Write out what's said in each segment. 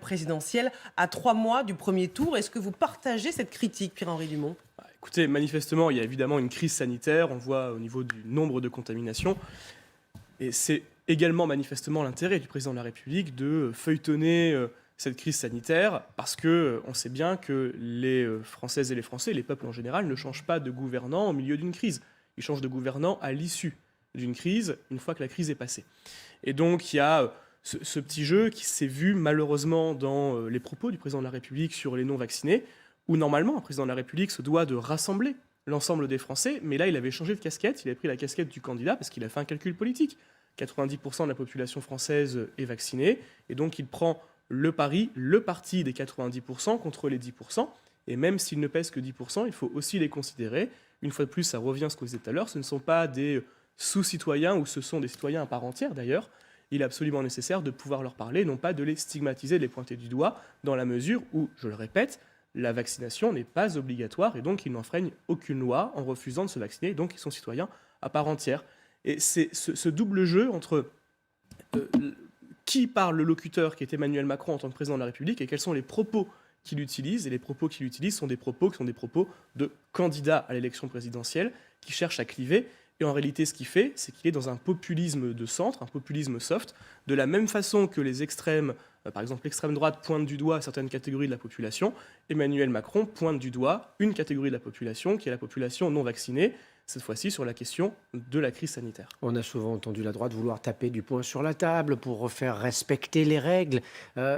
présidentielle à 3 mois du premier tour. Est-ce que vous partagez cette critique, Pierre-Henri Dumont ? Écoutez, manifestement, il y a évidemment une crise sanitaire, on le voit au niveau du nombre de contaminations, et c'est également manifestement l'intérêt du président de la République de feuilletonner cette crise sanitaire, parce qu'on sait bien que les Françaises et les Français, les peuples en général, ne changent pas de gouvernant au milieu d'une crise. Ils changent de gouvernant à l'issue d'une crise, une fois que la crise est passée. Et donc il y a ce petit jeu qui s'est vu malheureusement dans les propos du président de la République sur les non-vaccinés, où normalement un président de la République se doit de rassembler l'ensemble des Français, mais là il avait changé de casquette, il avait pris la casquette du candidat parce qu'il a fait un calcul politique. 90% de la population française est vaccinée, et donc il prend le parti des 90% contre les 10%, et même s'ils ne pèsent que 10%, il faut aussi les considérer. Une fois de plus, ça revient à ce que vous disiez tout à l'heure, ce ne sont pas des sous-citoyens, ou ce sont des citoyens à part entière d'ailleurs. Il est absolument nécessaire de pouvoir leur parler, non pas de les stigmatiser, de les pointer du doigt, dans la mesure où, je le répète, la vaccination n'est pas obligatoire et donc ils n'enfreignent aucune loi en refusant de se vacciner, et donc ils sont citoyens à part entière. Et c'est ce double jeu entre qui parle le locuteur qui est Emmanuel Macron en tant que président de la République et quels sont les propos qu'il utilise. Et les propos qu'il utilise sont des propos de candidats à l'élection présidentielle qui cherchent à cliver. Et en réalité, ce qu'il fait, c'est qu'il est dans un populisme de centre, un populisme soft, de la même façon que les extrêmes, par exemple l'extrême droite pointe du doigt certaines catégories de la population, Emmanuel Macron pointe du doigt une catégorie de la population, qui est la population non vaccinée, cette fois-ci sur la question de la crise sanitaire. On a souvent entendu la droite vouloir taper du poing sur la table pour faire respecter les règles.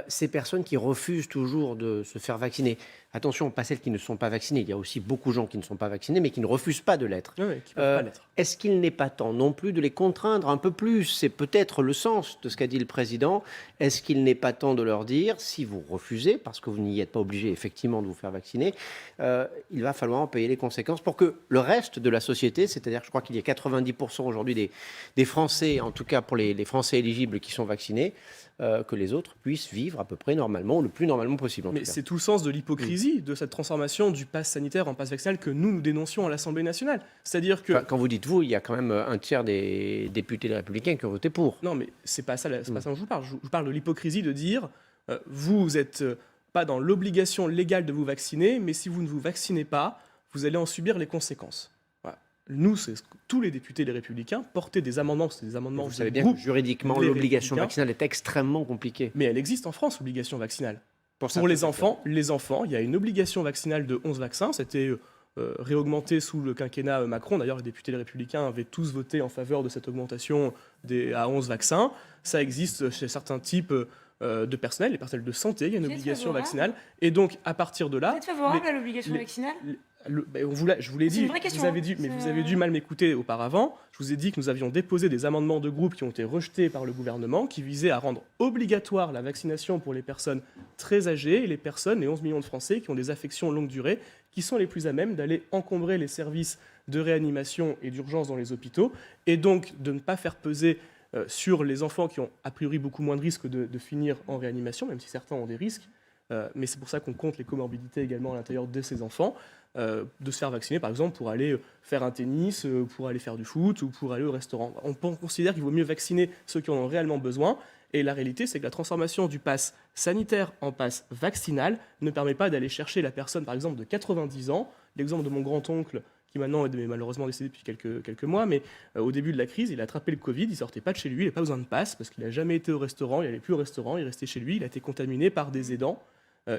Ces personnes qui refusent toujours de se faire vacciner, attention, pas celles qui ne sont pas vaccinées, il y a aussi beaucoup de gens qui ne sont pas vaccinés mais qui ne refusent pas de l'être. Oui, qui peuvent pas l'être. Est-ce qu'il n'est pas temps non plus de les contraindre un peu plus? C'est peut-être le sens de ce qu'a dit le président. Est-ce qu'il n'est pas temps de leur dire, si vous refusez, parce que vous n'y êtes pas obligé effectivement de vous faire vacciner, il va falloir en payer les conséquences pour que le reste de la société, c'est-à-dire je crois qu'il y a 90% aujourd'hui des Français, en tout cas pour les Français éligibles qui sont vaccinés, que les autres puissent vivre à peu près normalement, ou le plus normalement possible. Mais c'est tout le sens de l'hypocrisie de cette transformation du pass sanitaire en pass vaccinal que nous dénoncions à l'Assemblée nationale. C'est-à-dire que... Enfin, quand vous dites vous, il y a quand même un tiers des députés républicains qui ont voté pour. Non, mais c'est pas ça dont je vous parle. Je vous parle de l'hypocrisie de dire vous n'êtes pas dans l'obligation légale de vous vacciner, mais si vous ne vous vaccinez pas, vous allez en subir les conséquences. Nous, tous les députés des Républicains portaient des amendements, c'est des amendements... Vous savez bien que juridiquement, l'obligation vaccinale est extrêmement compliquée. Mais elle existe en France, l'obligation vaccinale. Pour les enfants, il y a une obligation vaccinale de 11 vaccins. C'était réaugmenté sous le quinquennat Macron. D'ailleurs, les députés des Républicains avaient tous voté en faveur de cette augmentation à 11 vaccins. Ça existe chez certains types de personnel, les personnels de santé, il y a une obligation vaccinale. Et donc, à partir de là... Vous êtes favorable à l'obligation vaccinale ? Je vous l'ai dit, vous avez dû mal m'écouter auparavant. Je vous ai dit que nous avions déposé des amendements de groupe qui ont été rejetés par le gouvernement, qui visaient à rendre obligatoire la vaccination pour les personnes très âgées et les 11 millions de Français qui ont des affections longue durée, qui sont les plus à même d'aller encombrer les services de réanimation et d'urgence dans les hôpitaux, et donc de ne pas faire peser sur les enfants qui ont a priori beaucoup moins de risques de finir en réanimation, même si certains ont des risques. Mais c'est pour ça qu'on compte les comorbidités également à l'intérieur de ces enfants, de se faire vacciner par exemple pour aller faire un tennis, pour aller faire du foot ou pour aller au restaurant. On considère qu'il vaut mieux vacciner ceux qui en ont réellement besoin, et la réalité c'est que la transformation du pass sanitaire en pass vaccinal ne permet pas d'aller chercher la personne par exemple de 90 ans, l'exemple de mon grand-oncle qui maintenant est malheureusement décédé depuis quelques mois, mais au début de la crise, il a attrapé le Covid, il sortait pas de chez lui, il n'avait pas besoin de passe parce qu'il n'a jamais été au restaurant, il n'allait plus au restaurant, il restait chez lui, il a été contaminé par des aidants,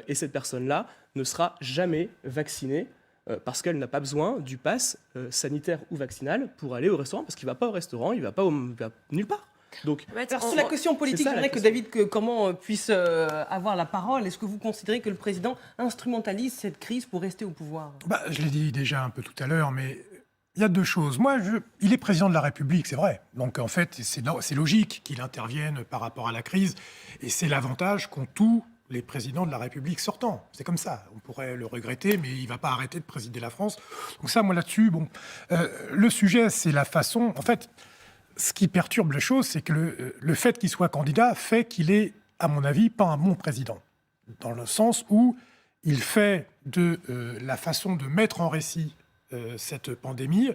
et cette personne-là ne sera jamais vaccinée parce qu'elle n'a pas besoin du pass sanitaire ou vaccinal pour aller au restaurant, parce qu'il ne va pas au restaurant, il va nulle part. Donc, alors, sur la question politique, j'aimerais que David Cormand puisse avoir la parole. Est-ce que vous considérez que le président instrumentalise cette crise pour rester au pouvoir ? Je l'ai dit déjà un peu tout à l'heure, mais il y a deux choses. Il est président de la République, c'est vrai. Donc en fait, c'est logique qu'il intervienne par rapport à la crise, et c'est l'avantage qu'ont tous les présidents de la République sortants. C'est comme ça. On pourrait le regretter, mais il ne va pas arrêter de présider la France. Donc ça, moi là-dessus, le sujet, c'est la façon... En fait, ce qui perturbe les choses, c'est que le fait qu'il soit candidat fait qu'il est, à mon avis, pas un bon président. Dans le sens où il fait de la façon de mettre en récit cette pandémie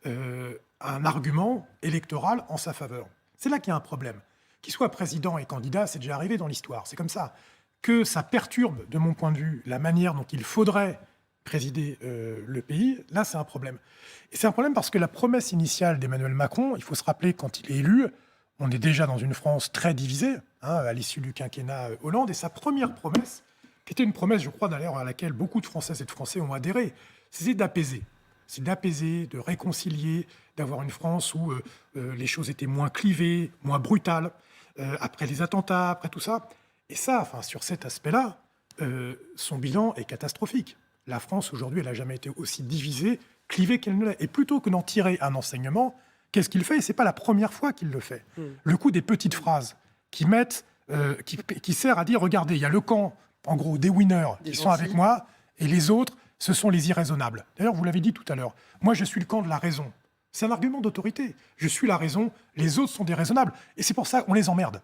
un argument électoral en sa faveur. C'est là qu'il y a un problème. Qu'il soit président et candidat, c'est déjà arrivé dans l'histoire. C'est comme ça. que ça perturbe, de mon point de vue, la manière dont il faudrait présider le pays, là, c'est un problème. Et c'est un problème parce que la promesse initiale d'Emmanuel Macron, il faut se rappeler, quand il est élu, on est déjà dans une France très divisée, à l'issue du quinquennat Hollande, et sa première promesse, qui était une promesse, je crois, d'ailleurs, à laquelle beaucoup de Françaises et de Français ont adhéré, c'était d'apaiser. C'est d'apaiser, de réconcilier, d'avoir une France où les choses étaient moins clivées, moins brutales, après les attentats, après tout ça. Et ça, sur cet aspect-là, son bilan est catastrophique. La France, aujourd'hui, elle n'a jamais été aussi divisée, clivée qu'elle ne l'est. Et plutôt que d'en tirer un enseignement, qu'est-ce qu'il fait ? Et ce n'est pas la première fois qu'il le fait. Le coup des petites phrases qui sert à dire, regardez, il y a le camp, en gros, des winners qui sont avec moi, et les autres, ce sont les irraisonnables. D'ailleurs, vous l'avez dit tout à l'heure, moi, je suis le camp de la raison. C'est un argument d'autorité. Je suis la raison, les autres sont des raisonnables. Et c'est pour ça qu'on les emmerde.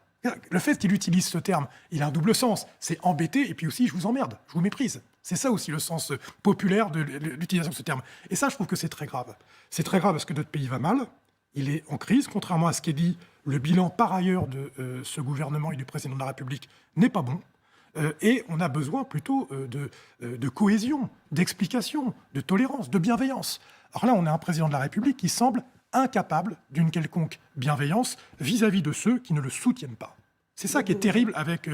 Le fait qu'il utilise ce terme, il a un double sens. C'est embêter, et puis aussi, je vous emmerde, je vous méprise. C'est ça aussi le sens populaire de l'utilisation de ce terme. Et ça, je trouve que c'est très grave. C'est très grave parce que notre pays va mal. Il est en crise, contrairement à ce qu'est dit le bilan par ailleurs de ce gouvernement et du président de la République n'est pas bon. Et on a besoin plutôt de cohésion, d'explication, de tolérance, de bienveillance. Alors là, on a un président de la République qui semble incapable d'une quelconque bienveillance vis-à-vis de ceux qui ne le soutiennent pas. C'est ça qui est terrible avec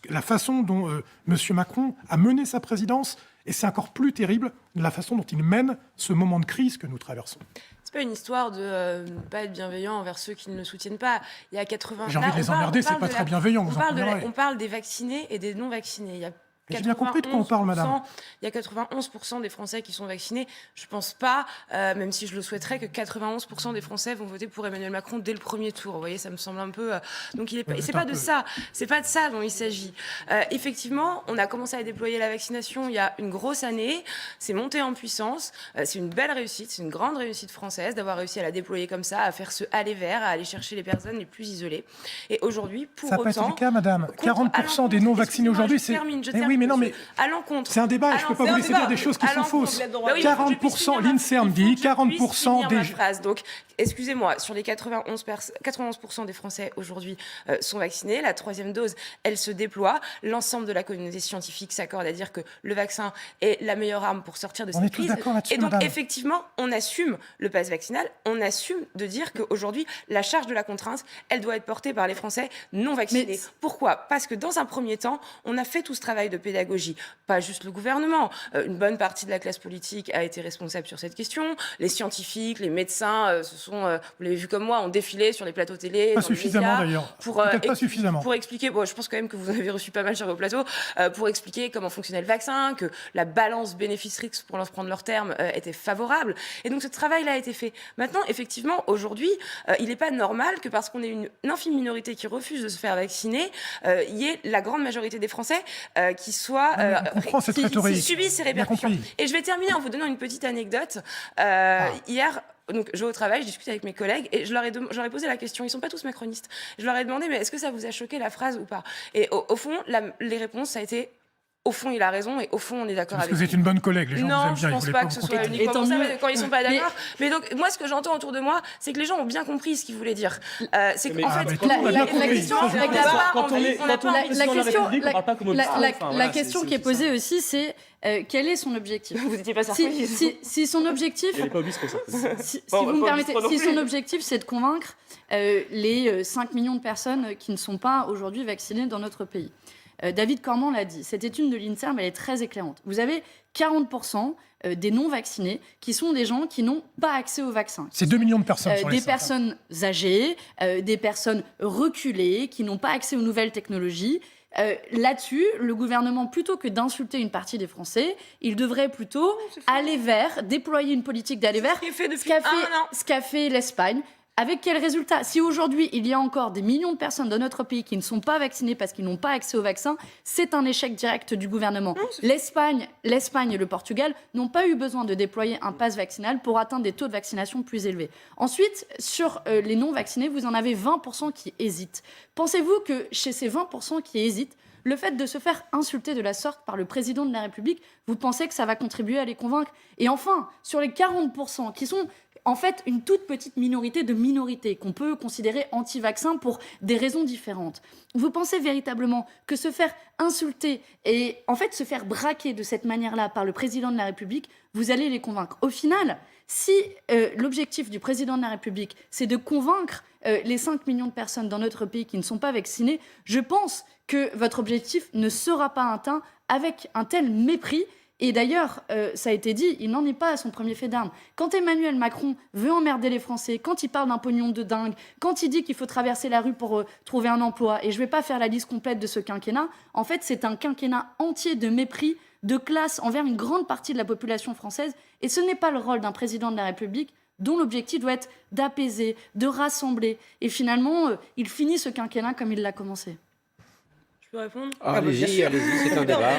la façon dont M. Macron a mené sa présidence, et c'est encore plus terrible la façon dont il mène ce moment de crise que nous traversons. C'est pas une histoire de ne pas être bienveillant envers ceux qui ne le soutiennent pas. Il y a 80... J'ai envie de les emmerder, c'est pas très bienveillant, vous en conviendrez. On parle des vaccinés et des non-vaccinés. Il y a j'ai bien compris de quoi on parle, madame. Il y a 91% des Français qui sont vaccinés. Je ne pense pas, même si je le souhaiterais, que 91% des Français vont voter pour Emmanuel Macron dès le premier tour. Vous voyez, ça me semble un peu... Donc, c'est pas de ça. C'est pas de ça dont il s'agit. Effectivement, on a commencé à déployer la vaccination il y a une grosse année. C'est monté en puissance. C'est une belle réussite. C'est une grande réussite française d'avoir réussi à la déployer comme ça, à faire ce aller vers, à aller chercher les personnes les plus isolées. Et aujourd'hui, pour autant... Ça n'a pas été le cas, madame. 40% des non-vaccinés aujourd'hui, c'est... Oui, mais non, mais à l'encontre. C'est un débat, je ne peux pas vous laisser dire des choses qui sont fausses. 40%, l'INSERM dit, 40% des... Donc, excusez-moi, sur les 91% des Français aujourd'hui sont vaccinés. La troisième dose, elle se déploie. L'ensemble de la communauté scientifique s'accorde à dire que le vaccin est la meilleure arme pour sortir de cette crise. Et donc, effectivement, on assume le pass vaccinal, on assume de dire qu'aujourd'hui, la charge de la contrainte, elle doit être portée par les Français non vaccinés. Pourquoi ? Parce que dans un premier temps, on a fait tout ce travail de pédagogie. Pas juste le gouvernement. Une bonne partie de la classe politique a été responsable sur cette question. Les scientifiques, les médecins, vous l'avez vu comme moi, ont défilé sur les plateaux télé. Pas suffisamment d'ailleurs. Peut-être pas suffisamment. Pour expliquer, je pense quand même que vous avez reçu pas mal sur vos plateaux, pour expliquer comment fonctionnait le vaccin, que la balance bénéfice-risque, pour reprendre leur terme, était favorable. Et donc ce travail-là a été fait. Maintenant, effectivement, aujourd'hui, il n'est pas normal que parce qu'on est une infime minorité qui refuse de se faire vacciner, il y ait la grande majorité des Français qui qui subissent ces répercussions. Et je vais terminer en vous donnant une petite anecdote. Hier, donc, je vais au travail, je discute avec mes collègues et je leur ai posé la question. Ils ne sont pas tous macronistes. Je leur ai demandé, mais est-ce que ça vous a choqué la phrase ou pas ? Et au fond, les réponses, ça a été... Au fond, il a raison et au fond, on est d'accord avec lui. Parce que vous êtes une bonne collègue, les gens vous aiment bien. Non, je ne pense pas que ce soit uniquement ça, quand ils ne sont pas d'accord. Mais donc, moi, ce que j'entends autour de moi, c'est que les gens ont bien compris ce qu'il voulait dire. C'est qu'en fait, la question qui est posée aussi, c'est quel est son objectif ? Vous n'étiez pas Sarkozy. Si son objectif... Si vous me permettez, si son objectif, c'est de convaincre les 5 millions de personnes qui ne sont pas aujourd'hui vaccinées dans notre pays. David Cormand l'a dit, cette étude de l'INSERM, elle est très éclairante. Vous avez 40% des non-vaccinés qui sont des gens qui n'ont pas accès au vaccin. C'est 2 millions de personnes sur les 5. Des personnes âgées, des personnes reculées, qui n'ont pas accès aux nouvelles technologies. Là-dessus, le gouvernement, plutôt que d'insulter une partie des Français, il devrait plutôt aller vers, déployer une politique d'aller vers ce qu'a fait l'Espagne. Avec quel résultat ? Si aujourd'hui, il y a encore des millions de personnes dans notre pays qui ne sont pas vaccinées parce qu'ils n'ont pas accès au vaccin, c'est un échec direct du gouvernement. L'Espagne et le Portugal n'ont pas eu besoin de déployer un pass vaccinal pour atteindre des taux de vaccination plus élevés. Ensuite, sur les non-vaccinés, vous en avez 20% qui hésitent. Pensez-vous que chez ces 20% qui hésitent, le fait de se faire insulter de la sorte par le président de la République, vous pensez que ça va contribuer à les convaincre ? Et enfin, sur les 40% qui sont en fait, une toute petite minorité de minorités qu'on peut considérer anti-vaccins pour des raisons différentes. Vous pensez véritablement que se faire insulter et en fait se faire braquer de cette manière-là par le président de la République, vous allez les convaincre? Au final, si l'objectif du président de la République, c'est de convaincre les 5 millions de personnes dans notre pays qui ne sont pas vaccinées, je pense que votre objectif ne sera pas atteint avec un tel mépris. Et d'ailleurs, ça a été dit, il n'en est pas à son premier fait d'armes. Quand Emmanuel Macron veut emmerder les Français, quand il parle d'un pognon de dingue, quand il dit qu'il faut traverser la rue pour trouver un emploi, et je ne vais pas faire la liste complète de ce quinquennat, en fait, c'est un quinquennat entier de mépris, de classe envers une grande partie de la population française. Et ce n'est pas le rôle d'un président de la République dont l'objectif doit être d'apaiser, de rassembler. Et finalement, il finit ce quinquennat comme il l'a commencé. Je peux répondre? Allez-y, c'est un débat.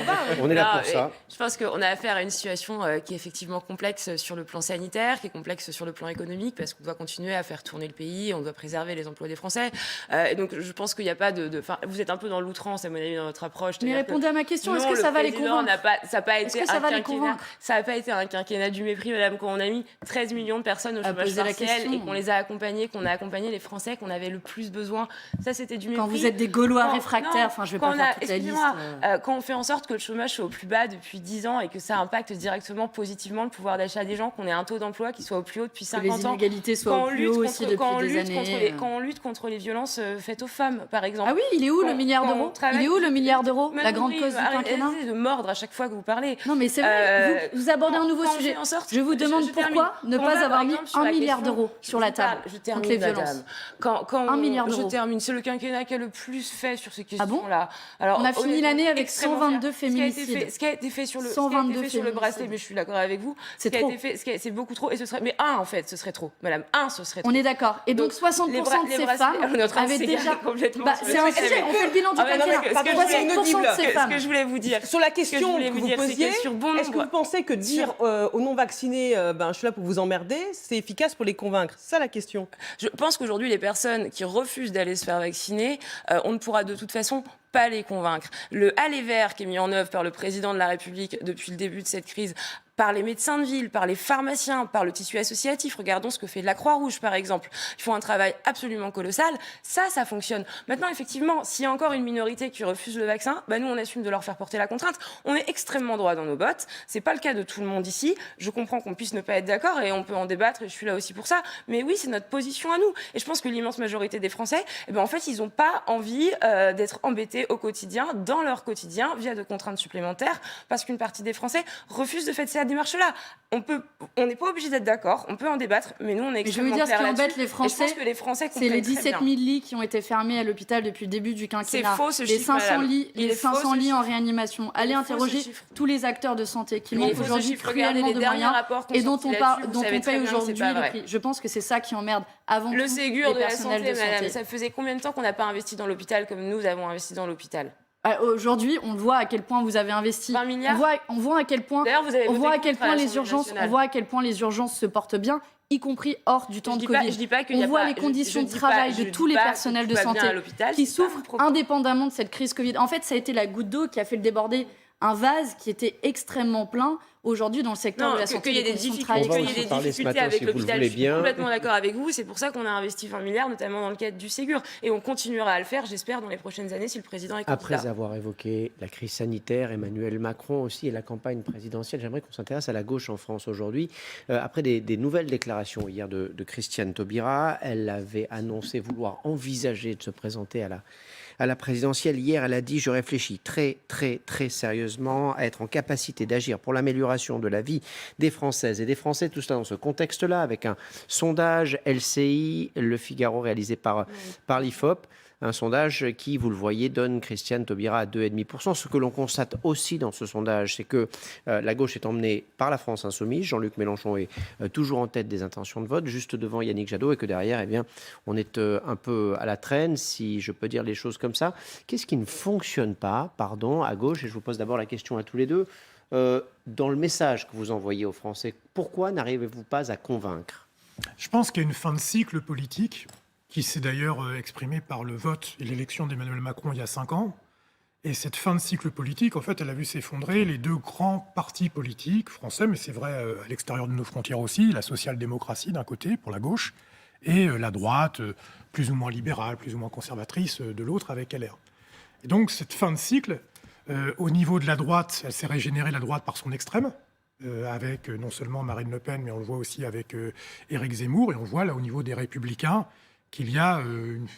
On est là pour ça. Je pense qu'on a affaire à une situation qui est effectivement complexe sur le plan sanitaire, qui est complexe sur le plan économique, parce qu'on doit continuer à faire tourner le pays, on doit préserver les emplois des Français. Et donc, je pense qu'il n'y a pas de... vous êtes un peu dans l'outrance, à mon avis, dans votre approche. Mais répondez à ma question, non, est-ce que ça va les convaincre? Ça n'a pas été un quinquennat. Ça n'a pas été un quinquennat du mépris, madame, quand on a mis 13 millions de personnes au chômage partiel et qu'on les a accompagnés, qu'on a accompagné les Français qu'on avait le plus besoin. Ça, c'était du mépris. Quand vous êtes des Gaulois réfractaires, enfin, je vais pas faire toute la liste. Quand on fait en sorte que le chômage soit au plus bas depuis 10 ans et que ça impacte directement positivement le pouvoir d'achat des gens, qu'on ait un taux d'emploi qui soit au plus haut depuis 50 ans. Que les inégalités soient au plus haut aussi depuis des années. Quand on lutte contre les violences faites aux femmes, par exemple. Ah oui, il est où le milliard d'euros? Il est où le milliard d'euros? La grande cause du quinquennat? Arrêtez de mordre à chaque fois que vous parlez. Non mais c'est vrai, vous abordez un nouveau sujet. Je vous demande pourquoi ne pas avoir mis 1 milliard d'euros sur la table contre les violences. 1 milliard d'euros. Je termine. C'est le quinquennat qui a le plus fait sur ces questions-là. On a fini l'année avec 122 féminicides. Ce qui a été fait sur le bracelet, mais je suis d'accord avec vous. C'est trop. C'est beaucoup trop. Et ce serait, mais en fait, ce serait trop. Madame, ce serait trop. On est d'accord. Et donc 60% de ces femmes avaient déjà... c'est un sujet, on fait le bilan du quinquennat. 60% de ces femmes. Ce que je voulais vous dire. Sur la question que vous posiez, est-ce que vous pensez que dire aux non-vaccinés, je suis là pour vous emmerder, c'est efficace pour les convaincre? C'est ça la question. Je pense qu'aujourd'hui, les personnes qui refusent d'aller se faire vacciner, on ne pourra de toute façon pas les convaincre. Le aller vers qui est mis en œuvre par le président de la République depuis le début de cette crise, par les médecins de ville, par les pharmaciens, par le tissu associatif. Regardons ce que fait la Croix-Rouge, par exemple. Ils font un travail absolument colossal. Ça fonctionne. Maintenant, effectivement, s'il y a encore une minorité qui refuse le vaccin, nous, on assume de leur faire porter la contrainte. On est extrêmement droit dans nos bottes. C'est pas le cas de tout le monde ici. Je comprends qu'on puisse ne pas être d'accord et on peut en débattre et je suis là aussi pour ça. Mais oui, c'est notre position à nous. Et je pense que l'immense majorité des Français, en fait, ils n'ont pas envie d'être embêtés au quotidien, dans leur quotidien, via de contraintes supplémentaires, parce qu'une partie des Français refuse de faire cette démarche-là. On n'est pas obligé d'être d'accord, on peut en débattre, mais nous, on est extrêmement clairs là-dessus. Je veux dire, ce qui embête les Français, que les Français c'est les 17 000 lits qui ont été fermés à l'hôpital depuis le début du quinquennat. C'est faux, ce les chiffre, 500 lits, les 500 lits en réanimation. Allez interroger tous les acteurs de santé qui manquent aujourd'hui cruellement de moyens et dont on paye aujourd'hui le prix. Je pense que c'est ça qui emmerde avant tout le Ségur de la santé, de santé. madame. Ça faisait combien de temps qu'on n'a pas investi dans l'hôpital comme nous avons investi dans l'hôpital? Aujourd'hui, on voit à quel point vous avez investi. 20 milliards. On voit à quel point. On voit à quel point les urgences. On voit à quel point les urgences se portent bien, y compris hors du temps de Covid. On voit les conditions de travail de tous les personnels de santé qui souffrent indépendamment de cette crise Covid. En fait, ça a été la goutte d'eau qui a fait déborder un vase qui était extrêmement plein aujourd'hui dans le secteur de la santé. Qu'il y ait des difficultés avec l'hôpital, je suis complètement d'accord avec vous. C'est pour ça qu'on a investi 20 milliards, notamment dans le cadre du Ségur. Et on continuera à le faire, j'espère, dans les prochaines années, si le président est candidat. Après avoir évoqué la crise sanitaire, Emmanuel Macron aussi et la campagne présidentielle, j'aimerais qu'on s'intéresse à la gauche en France aujourd'hui. Après des nouvelles déclarations hier de Christiane Taubira, elle avait annoncé vouloir envisager de se présenter à la présidentielle. Hier, elle a dit « Je réfléchis très, très, très sérieusement à être en capacité d'agir pour l'amélioration de la vie des Françaises et des Français. » Tout cela dans ce contexte-là, avec un sondage LCI, Le Figaro, réalisé par l'IFOP. Un sondage qui, vous le voyez, donne Christiane Taubira à 2,5%. Ce que l'on constate aussi dans ce sondage, c'est que la gauche est emmenée par la France insoumise. Jean-Luc Mélenchon est toujours en tête des intentions de vote, juste devant Yannick Jadot, et que derrière, on est un peu à la traîne, si je peux dire les choses comme ça. Qu'est-ce qui ne fonctionne pas, à gauche? Et je vous pose d'abord la question à tous les deux. Dans le message que vous envoyez aux Français, pourquoi n'arrivez-vous pas à convaincre? Je pense qu'il y a une fin de cycle politique qui s'est d'ailleurs exprimée par le vote et l'élection d'Emmanuel Macron il y a 5 ans, Et cette fin de cycle politique, en fait, elle a vu s'effondrer les deux grands partis politiques français, mais c'est vrai à l'extérieur de nos frontières aussi, la social-démocratie d'un côté, pour la gauche, et la droite, plus ou moins libérale, plus ou moins conservatrice, de l'autre, avec LR. Et donc, cette fin de cycle, au niveau de la droite, elle s'est régénérée, la droite, par son extrême, avec non seulement Marine Le Pen, mais on le voit aussi avec Éric Zemmour, et on voit là, au niveau des Républicains, qu'il y a une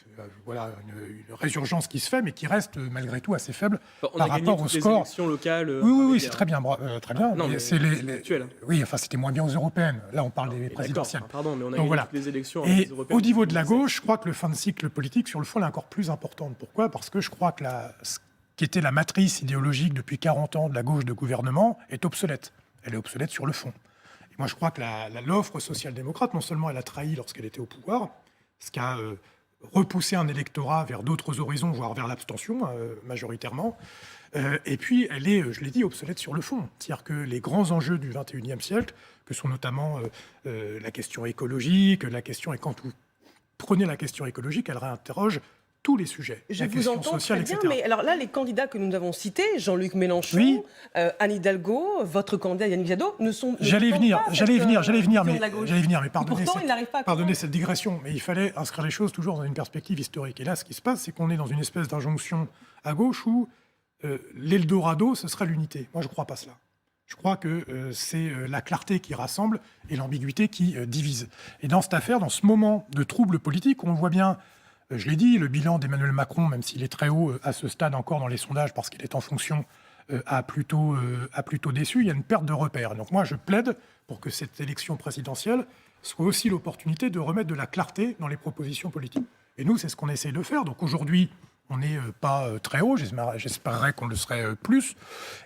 résurgence qui se fait, mais qui reste malgré tout assez faible On par a gagné rapport au toutes les score. élections locales. Oui, c'est très bien. Très bien. Non, mais c'est actuelles. Oui, enfin, c'était moins bien aux européennes. Là, on parle des présidentielles. Pardon, mais on a Donc, gagné voilà. toutes les élections Et européennes. au niveau de la gauche, je crois que le fin de cycle politique, sur le fond, est encore plus importante. Pourquoi ? Parce que je crois que ce qui était la matrice idéologique depuis 40 ans de la gauche de gouvernement est obsolète. Elle est obsolète sur le fond. Et moi, je crois que l'offre social-démocrate, non seulement elle a trahi lorsqu'elle était au pouvoir, ce qui a repousser un électorat vers d'autres horizons, voire vers l'abstention, majoritairement. Et puis, elle est, je l'ai dit, obsolète sur le fond. C'est-à-dire que les grands enjeux du XXIe siècle, que sont notamment la question écologique, et quand vous prenez la question écologique, elle réinterroge tous les sujets. Je la vous question entends sociale, très bien, etc. mais alors là, les candidats que nous avons cités, Jean-Luc Mélenchon, Oui. Anne Hidalgo, votre candidat Yannick Jadot, ne sont J'allais venir, mais pourtant, il n'arrive pas à pardonnez cette digression, mais il fallait inscrire les choses toujours dans une perspective historique. Et là, ce qui se passe, c'est qu'on est dans une espèce d'injonction à gauche où l'Eldorado, ce sera l'unité. Moi, je ne crois pas cela. Je crois que c'est la clarté qui rassemble et l'ambiguïté qui divise. Et dans cette affaire, dans ce moment de trouble politique, on voit bien, je l'ai dit, le bilan d'Emmanuel Macron, même s'il est très haut à ce stade encore dans les sondages parce qu'il est en fonction, a plutôt déçu. Il y a une perte de repères. Donc moi, je plaide pour que cette élection présidentielle soit aussi l'opportunité de remettre de la clarté dans les propositions politiques. Et nous, c'est ce qu'on essaie de faire. Donc aujourd'hui, on n'est pas très haut, j'espérerais qu'on le serait plus.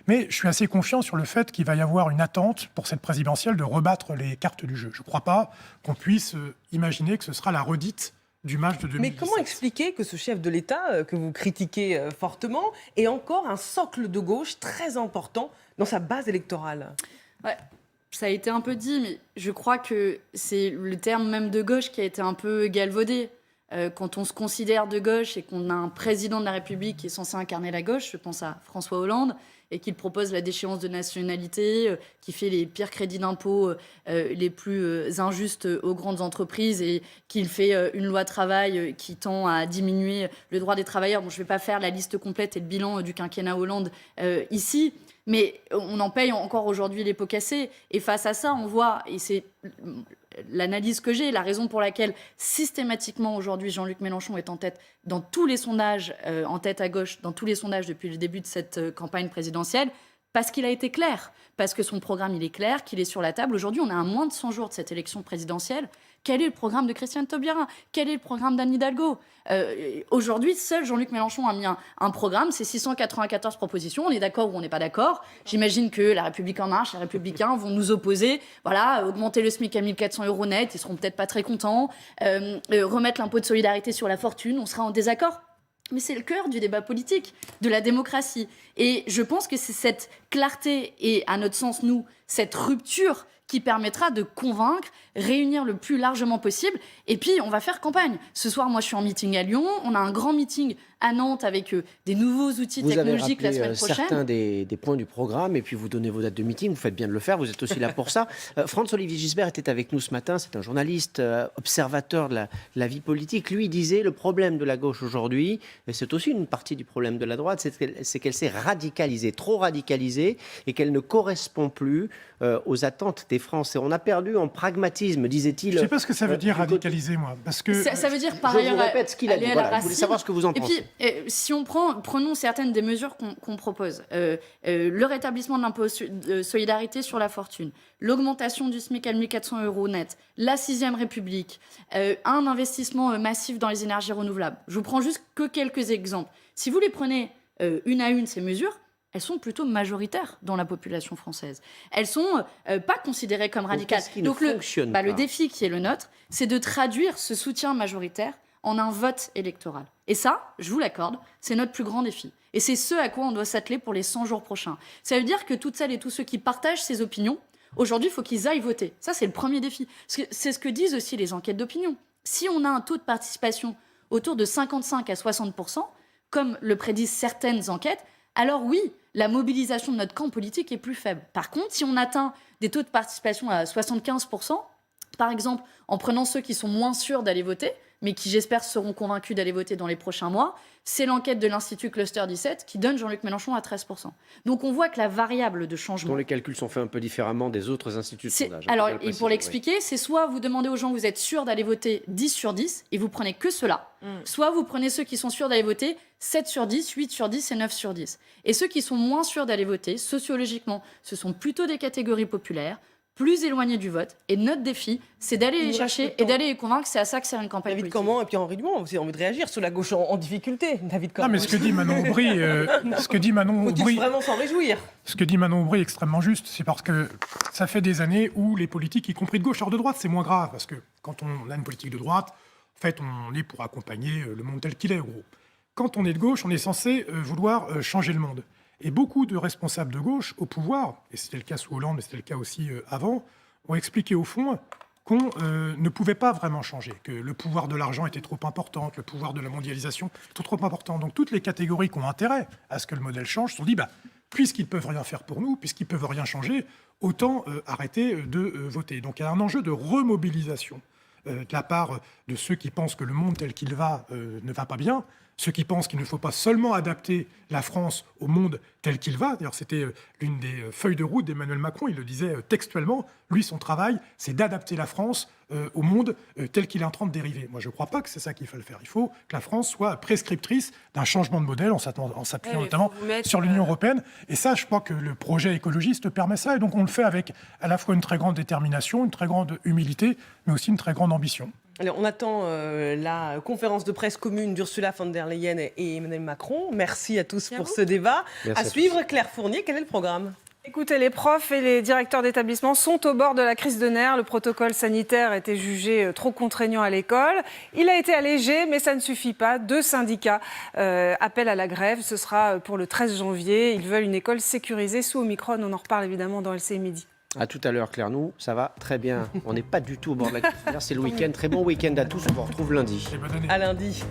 Mais je suis assez confiant sur le fait qu'il va y avoir une attente pour cette présidentielle de rebattre les cartes du jeu. Je ne crois pas qu'on puisse imaginer que ce sera la redite du match de 2017. Mais comment expliquer que ce chef de l'État, que vous critiquez fortement, ait encore un socle de gauche très important dans sa base électorale ? Ouais, ça a été un peu dit, mais je crois que c'est le terme même de gauche qui a été un peu galvaudé. Quand on se considère de gauche et qu'on a un président de la République qui est censé incarner la gauche, je pense à François Hollande, et qu'il propose la déchéance de nationalité, qui fait les pires crédits d'impôt les plus injustes aux grandes entreprises et qu'il fait une loi travail qui tend à diminuer le droit des travailleurs. Bon, je ne vais pas faire la liste complète et le bilan du quinquennat Hollande ici, mais on en paye encore aujourd'hui les pots cassés. Et face à ça, on voit, et c'est l'analyse que j'ai, la raison pour laquelle systématiquement aujourd'hui Jean-Luc Mélenchon est en tête dans tous les sondages, en tête à gauche, dans tous les sondages depuis le début de cette campagne présidentielle, parce qu'il a été clair, parce que son programme il est clair, qu'il est sur la table. Aujourd'hui, on est à moins de 100 jours de cette élection présidentielle. Quel est le programme de Christiane Taubira ? Quel est le programme d'Anne Hidalgo ? Aujourd'hui, seul Jean-Luc Mélenchon a mis un programme, c'est 694 propositions. On est d'accord ou on n'est pas d'accord. J'imagine que La République En Marche, les Républicains vont nous opposer. Voilà, augmenter le SMIC à 1 400 € net, ils seront peut-être pas très contents. Remettre l'impôt de solidarité sur la fortune, on sera en désaccord. Mais c'est le cœur du débat politique, de la démocratie. Et je pense que c'est cette clarté et, à notre sens, nous, cette rupture qui permettra de convaincre, réunir le plus largement possible. Et puis, on va faire campagne. Ce soir, moi, je suis en meeting à Lyon. On a un grand meeting à Nantes avec des nouveaux outils technologiques la semaine prochaine. Certains des points du programme et puis vous donnez vos dates de meeting. Vous faites bien de le faire. Vous êtes aussi là pour ça. Franz-Olivier Gisbert était avec nous ce matin. C'est un journaliste, observateur de la vie politique. Lui, il disait le problème de la gauche aujourd'hui, et c'est aussi une partie du problème de la droite, c'est qu'elle s'est radicalisée, trop radicalisée, et qu'elle ne correspond plus aux attentes des Français. On a perdu en pragmatisme, disait-il. Je ne sais pas ce que ça veut dire radicaliser, moi. Parce que ça veut dire, par je ailleurs, vous répète ce qu'il a dit. Voilà, je voulais savoir ce que vous en pensez. Et puis, si on prenons certaines des mesures qu'on propose, le rétablissement de l'impôt de solidarité sur la fortune, l'augmentation du SMIC à 1 400 € net, la 6e République, un investissement massif dans les énergies renouvelables. Je vous prends juste que quelques exemples. Si vous les prenez une à une, ces mesures, elles sont plutôt majoritaires dans la population française. Elles sont pas considérées comme radicales. Donc le défi qui est le nôtre, c'est de traduire ce soutien majoritaire en un vote électoral. Et ça, je vous l'accorde, c'est notre plus grand défi. Et c'est ce à quoi on doit s'atteler pour les 100 jours prochains. Ça veut dire que toutes celles et tous ceux qui partagent ces opinions, aujourd'hui, il faut qu'ils aillent voter. Ça, c'est le premier défi. C'est ce que disent aussi les enquêtes d'opinion. Si on a un taux de participation autour de 55 à 60%, comme le prédisent certaines enquêtes, alors oui, la mobilisation de notre camp politique est plus faible. Par contre, si on atteint des taux de participation à 75%, par exemple, en prenant ceux qui sont moins sûrs d'aller voter, mais qui, j'espère, seront convaincus d'aller voter dans les prochains mois, c'est l'enquête de l'Institut Cluster 17 qui donne Jean-Luc Mélenchon à 13%. Donc on voit que la variable de changement... Dont les calculs sont faits un peu différemment des autres instituts de sondage. Alors, et pour l'expliquer, c'est soit vous demandez aux gens, vous êtes sûrs d'aller voter 10 sur 10, et vous prenez que cela, soit vous prenez ceux qui sont sûrs d'aller voter 7 sur 10, 8 sur 10 et 9 sur 10. Et ceux qui sont moins sûrs d'aller voter, sociologiquement, ce sont plutôt des catégories populaires, plus éloignées du vote. Et notre défi, c'est d'aller les chercher et d'aller les convaincre. C'est à ça que sert une campagne David politique. Campan et puis Henri Dumont, vous avez envie de réagir sur la gauche en difficulté. David Campan. Non, mais ce que dit Manon Aubry, Faut-il vraiment s'en réjouir? Ce que dit Manon Aubry est extrêmement juste. C'est parce que ça fait des années où les politiques, y compris de gauche, alors de droite, c'est moins grave. Parce que quand on a une politique de droite, en fait, on est pour accompagner le monde tel qu'il est, en gros. Quand on est de gauche, on est censé vouloir changer le monde. Et beaucoup de responsables de gauche au pouvoir, et c'était le cas sous Hollande, mais c'était le cas aussi avant, ont expliqué au fond qu'on ne pouvait pas vraiment changer, que le pouvoir de l'argent était trop important, que le pouvoir de la mondialisation était trop important. Donc toutes les catégories qui ont intérêt à ce que le modèle change se sont dit, puisqu'ils ne peuvent rien faire pour nous, puisqu'ils ne peuvent rien changer, autant arrêter de voter. Donc il y a un enjeu de remobilisation de la part de ceux qui pensent que le monde tel qu'il va ne va pas bien, ceux qui pensent qu'il ne faut pas seulement adapter la France au monde tel qu'il va. D'ailleurs, c'était l'une des feuilles de route d'Emmanuel Macron. Il le disait textuellement. Lui, son travail, c'est d'adapter la France au monde tel qu'il est en train de dériver. Moi, je ne crois pas que c'est ça qu'il faut le faire. Il faut que la France soit prescriptrice d'un changement de modèle en s'appuyant notamment sur l'Union européenne. Et ça, je crois que le projet écologiste permet ça. Et donc, on le fait avec à la fois une très grande détermination, une très grande humilité, mais aussi une très grande ambition. Alors, on attend la conférence de presse commune d'Ursula von der Leyen et Emmanuel Macron. Merci à tous pour ce débat. Merci à suivre, Claire Fournier, quel est le programme ? Écoutez, les profs et les directeurs d'établissement sont au bord de la crise de nerfs. Le protocole sanitaire était jugé trop contraignant à l'école. Il a été allégé, mais ça ne suffit pas. 2 syndicats appellent à la grève. Ce sera pour le 13 janvier. Ils veulent une école sécurisée sous Omicron. On en reparle évidemment dans LCI Midi. À tout à l'heure, Claire. Nous, ça va très bien. On n'est pas du tout au bord de la crise. C'est le week-end. Très bon week-end à tous. On vous retrouve lundi. Et bonne année. À lundi.